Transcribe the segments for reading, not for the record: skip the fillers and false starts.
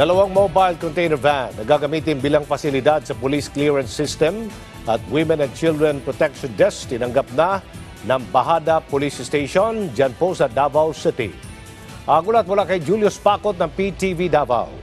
Dalawang mobile container van na gagamitin bilang pasilidad sa police clearance system at Women and Children Protection Desk tinanggap na ng Bahada Police Station dyan po sa Davao City. Agulat mula kay Julius Pacot ng PTV Davao.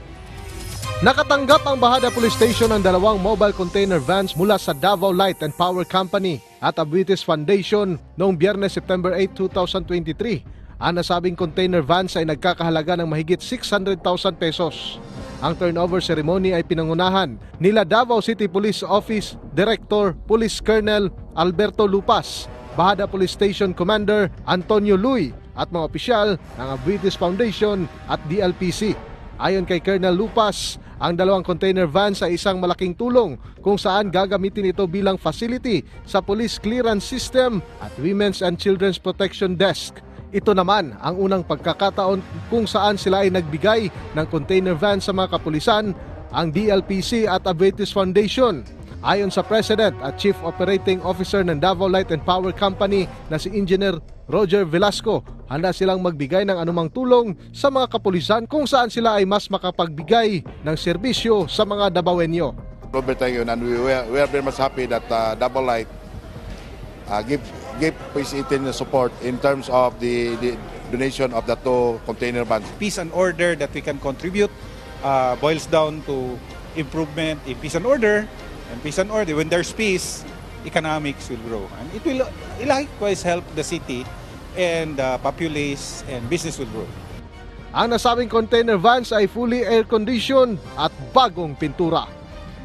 Nakatanggap ang Bahada Police Station ng dalawang mobile container vans mula sa Davao Light and Power Company at Abuitis Foundation noong Biyernes, September 8, 2023. Ang nasabing container vans ay nagkakahalaga ng mahigit 600,000 pesos. Ang turnover ceremony ay pinangunahan nila Davao City Police Office Director Police Colonel Alberto Lupas, Bahada Police Station Commander Antonio Luy at mga opisyal ng Abuitis Foundation at DLPC. Ayon kay Colonel Lupas, ang dalawang container vans ay isang malaking tulong kung saan gagamitin ito bilang facility sa Police Clearance System at Women's and Children's Protection Desk. Ito naman ang unang pagkakataon kung saan sila ay nagbigay ng container van sa mga kapulisan, ang DLPC at Abuitis Foundation. Ayon sa President at Chief Operating Officer ng Davao Light and Power Company na si Engineer Roger Velasco, handa silang magbigay ng anumang tulong sa mga kapulisan kung saan sila ay mas makapagbigay ng serbisyo sa mga Davaoenyo. Robert, thank you, and we are very much happy that Davao Light give Police 18 support in terms of the donation of the two container vans. Peace and order that we can contribute boils down to improvement in peace and order. And peace and order, when there's peace, economics will grow. And it will likewise help the city and populace and business will grow. Ang nasabing container vans ay fully air-conditioned at bagong pintura.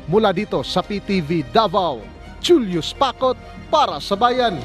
Mula dito sa PTV Davao, Julius Pacot para sa Bayan.